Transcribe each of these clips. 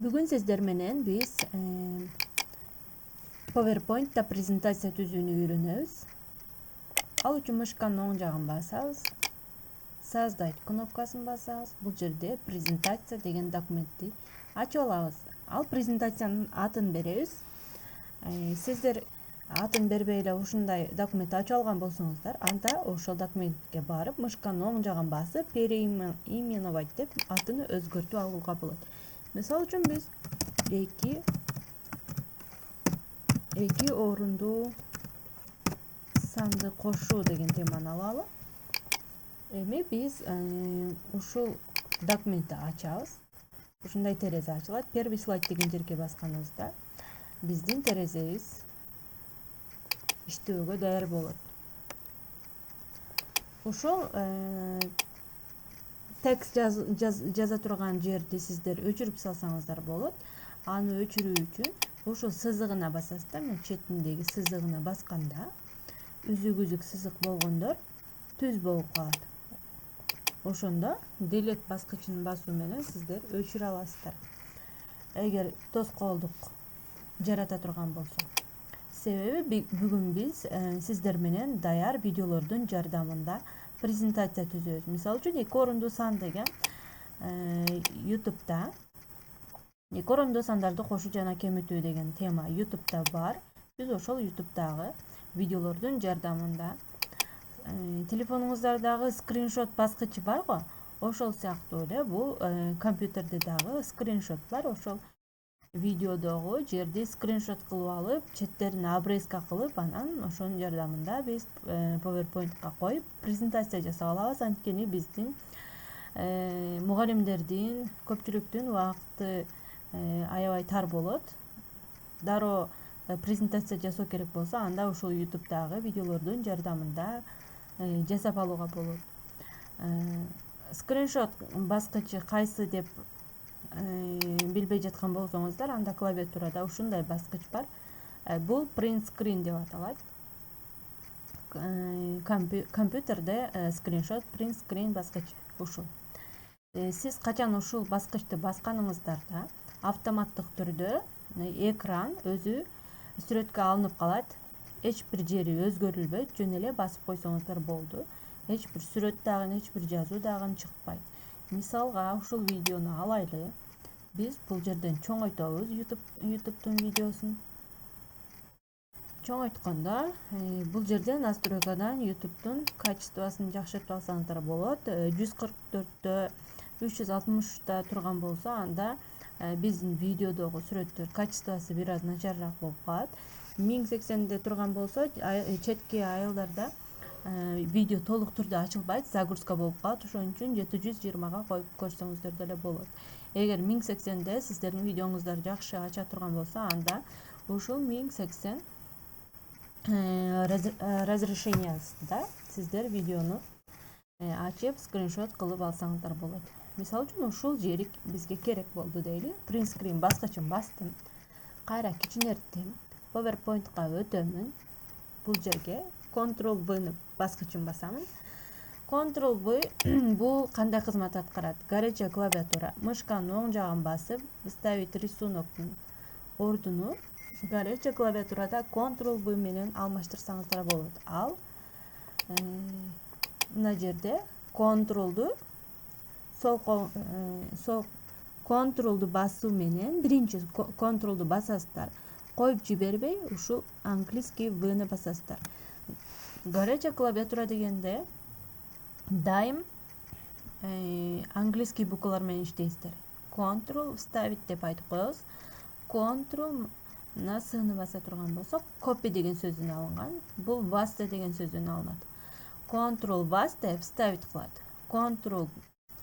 Бүгүн сиздер менен биз PowerPoint'та презентация түзүүнү үйрөнөбүз. Ал үчүн мышканын оң жагын басабыз. Создать кнопкасын басабыз. Бул жерде презентация деген документти ачып алабыз. Ал презентациянын атын беребиз. Сиздер атын бербей эле ушундай документ ачып алган болсоңуздар, анда ошол документке барып, мышканын оң жагын басып, переименовать деп атын өзгөртүп алууга болот. Мисалы үчүн биз эки орундуу санды кошуу деген теманы алалы. Эми биз ушул документти ачабыз. Ушундай терезе ачылат. Первый слайд деген жерге басканыбызда биздин терезебиз иштөөгө даяр болот. Ошол текст жаза турган жерди сиздер өчүрүп салсаңыздар болот. Аны өчүрүү үчүн ушул сызыгына басасыздар. Мен четиндеги сызыгына басканда үзүк сызык болгондор түз болуп калат. Ошондо delete баскычын басуу менен сиздер өчүрө аласыздар. Эгер тоскоолдук жарата турган болсо. Себеби бүгүн биз сиздер менен даяр видеолордун жардамында презентация түзөбүз. Мисалы үчүн 2 орундуу сан деген YouTube'да 2 орундуу сандарды кошуу жана кемитүү деген тема YouTube'да бар. Биз ошол YouTube'дагы видеолордун жардамында телефонуңуздардагы скриншот баскычы бар го, ошол сыяктуу эле бул компьютерде дагы скриншот бар. Ошол видеодогу жерди скриншот кылып алып, четтерин обрезка кылып, анан ошонун жардамында биз PowerPoint'ка коюп презентация жасап алабыз. Анткени биздин мугалимдердин, көпчүлүктүн убакыты аябай тар болот. Дароо презентация жасоо керек болсо, анда ушул YouTube'дагы видеолордун жардамында жасап алууга болот. Скриншот баскычы кайсы деп билбей жаткан болсоңуздар, анда клавиатурада ушундай баскыч бар. Бул print screen деп аталат. Компьютерде скриншот print screen баскычы ушул. Сиз качан ушул баскычты басканыңыздарда автоматтык түрдө экран өзү сүрөткө алынып калат. Эч бир жери өзгөрүлбөйт, жөн эле басып койсоңуздар болду. Эч бир сүрөт дагы, эч бир жазуу дагы чыкпайт. Мисалга ушул видеону алайлы. Биз бул жерден чоңойтобуз YouTube'тун видеосун. Чоңойткондо бул жерден настройкадан YouTube'тун качествосын жакшыртып алсаңыздар болот. 144-тө 360-та турган болсо, анда биздин видеодогу сүрөттөр качествосы бир аз начарыраак болуп калат. 1080-де турган болсо, четки айылдарда видео толук түрдө ачылбайт, загрузка болуп калат. Ошон үчүн 720га коюп көрсөңүздөр деле болот. Эгер 1080-де сиздердин видеоңуздар жакшы ача турган болсо, анда ушул 1080 разрешениясында сиздер видеону ачып скриншот кылып алсаңыздар болот. Мисалы үчүн ушул жери бизге керек болду дейли. Print screen баскычын бастым. Кайра кичинерттим. PowerPoint'ка өтөмүн. Бул жерге Ctrl-V баскычын басамын. Ctrl-V бул кандай кызмат аткарат? Горячая клавиатура. Мышканын оң жагын басып, вставить рисуноктун ордуну горячая клавиатурада Ctrl-V менен алмаштырсаңыздар болот. Ал мына жерде Ctrl-ду Ctrl-ду басуу менен биринчи Ctrl-ду басасыздар. Коюп жибербей, ушул английский V-ны басасыздар. Горячая клавиатура дегенде дайым английский буквалар менен иштейсиздер. Ctrl вставить деп айтып коебуз. Ctrl мына С-ны баса турган болсок, copy деген сөздөн алынган. Бул paste деген сөздөн алынат. Ctrl paste вставить кылат. Ctrl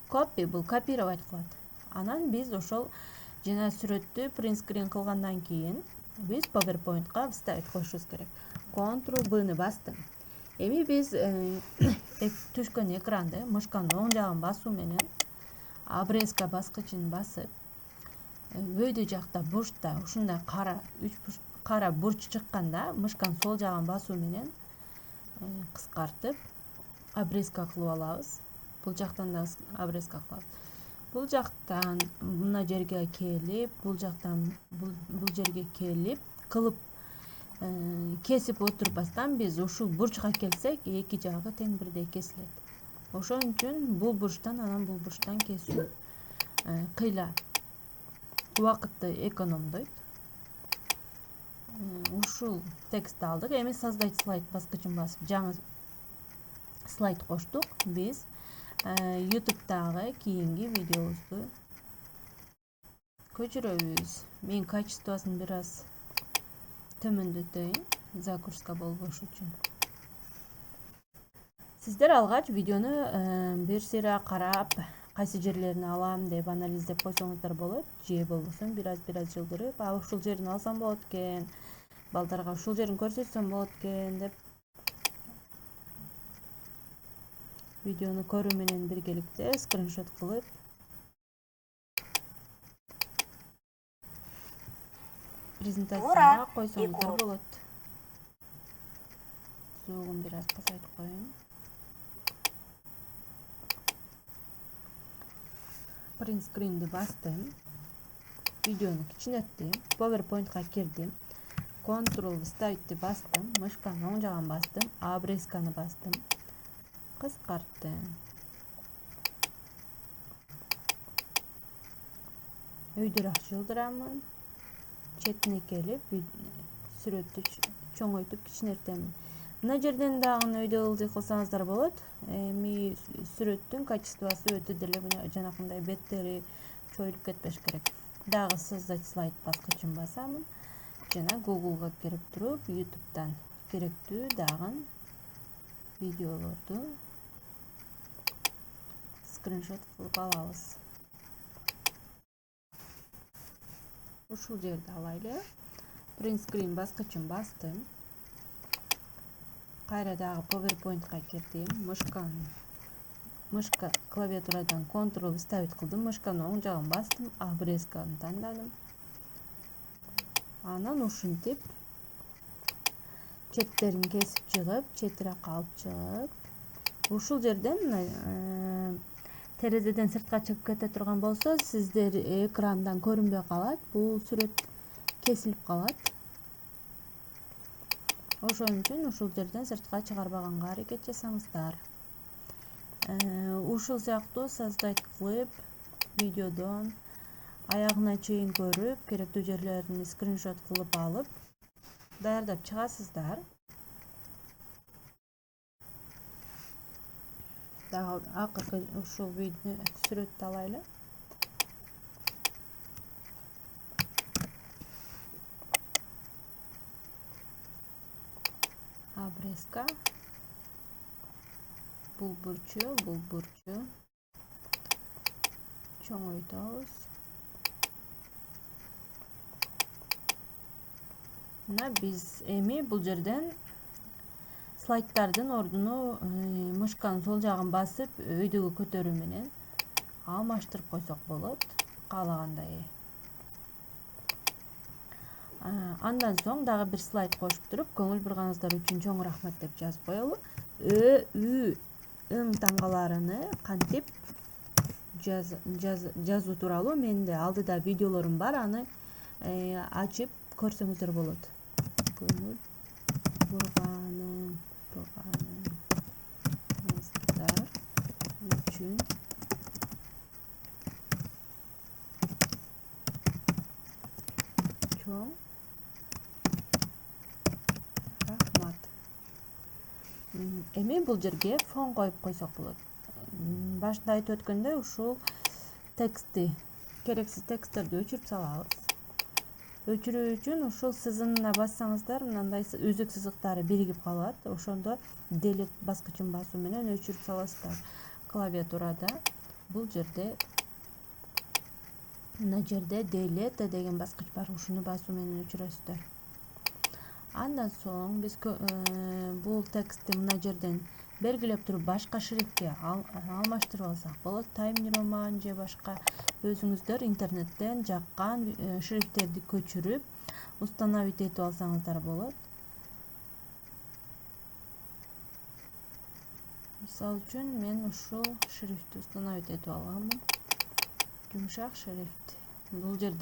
copy бул копировать кылат. Анан биз ошол жана сүрөттү print screen кылгандан кийин биз PowerPoint'ка вставить кылышыбыз керек. Ctrl-V-ны бастым. Эми биз түшкөн экранды мышканын оң жагын басуу менен обрезка баскычын басып, өйдө жакта бурчта ушундай кара бурч чыкканда мышканын сол жагын басуу менен кыскартып обрезка кылып алабыз. Бул жактан да обрезка кылабыз. бул жактан мына жерге келип, бул жактан бул жерге келип кылып кесип отурбастан биз ушул бурчка келсек, эки жагы тең бирдей кесилет. Ошон үчүн бул бурчтан анан бул бурчтан кесүү кыйла убакытты экономдойт. Ушул текстти алдык. Эми создать слайд баскычын басып жаңы слайд коштук. Биз YouTube'дагы кийинки видеобузду көчүрөбүз. Мен качествосын бир аз төмөндөтөйүн, загрузка болбош үчүн. Сиздер алгач видеону бир сыйра карап, кайсы жерлерин алам деп анализдеп койсоңуздар болот. Же болбосо бир аз жылдырып, ушул жерин алсам болот экен, балдарга ушул жерин көрсөтсөм болот экен деп видеону көрүү менен биргеликте скриншот кылып презентацияга койсоңуздар болот. Звугун бир аз пасайтып коеюн. Print screen'ди бастым. Видеону кичинеттим. PowerPoint'ка кирдим. Ctrl вставитти бастым. Мышканын оң жагын бастым. Обрезканы бастым. Кыскарттым. Өйдүрөк жылдырамын. Четине келип, сүрөттү чоңойтуп кичинертемин. Мына жерден дагы өйдө ылдый кылсаңыздар болот. Эми сүрөттүн качествосу өтө деле жанакындай беттери чоюлуп кетпеш керек. Дагы создать слайд баскычын басамын. Жана Google'га кирип туруп, YouTube'дан керектүү дагы видеолорду скриншот кылып алабыз. Ушул жерди алайлы. Print screen баскычын бастым. Кайра дагы PowerPoint'ка кирдим. Мышка клавиатурадан Ctrl вставить кылдым. Мышканын оң жагын бастым. Обрезканы тандадым. Анан ушинтип четтерин кесип чыгып, четиракка алып чыгып, ушул жерден терезеден сыртка чыгып кете турган болсо, сиздер экрандан көрүнбөй калат. Бул сүрөт кесилип калат. Ошон үчүн ушул жерден сыртка чыгарбаганга аракет жасаңыздар. Ушул сыяктуу создать кылып, видеодон аягына чейин көрүп, керектүү жерлерин скриншот кылып алып, даярдап чыгасыздар. Дагы акыркы ушул сүрөттү алайлы. Обрезка. Бул бурчу. Чоңойтабыз. Мына биз эми бул жерден слайддардын ордуну мышканын сол жагын басып, өйдөгө көтөрүү менен алмаштырып койсок болот, каалагандай. Андан соң дагы бир слайд кошуп туруп, көңүл бурганыңыздар үчүн чоң рахмат деп жазып коелу. Ү таңгаларыны кантип жазуу тууралуу менде алдыда видеолорум бар, аны ачып көрсөңүздөр болот. Көңүл бурганыңыздар үчүн чоң рахмат. Эми бул жерге фон коюп койсок болот. Башында айтып өткөндөй, ушул текстти, керексиз тексттерди өчүрүп салабыз. Өчүрүү үчүн ушул сызымына бассаңыздар, мындай үзүк сызыктары биригип калат. Ошондо delete баскычын басуу менен өчүрүп саласыздар. Клавиатурада бул жерде мына жерде delete деген баскыч бар. Ушуну басуу менен өчүрөсүздөр. Андан соң биз бул текстти мына жерден белгилеп туруп башка шрифтке алмаштырып алсак болот. Time New Roman же башка өзүңүздөр интернеттен жаккан шрифттерди көчүрүп, установить этип алсаңыздар болот. Мисалы үчүн мен ушул шрифтти установить этип алганмын. жумшак шрифт. Бул жерден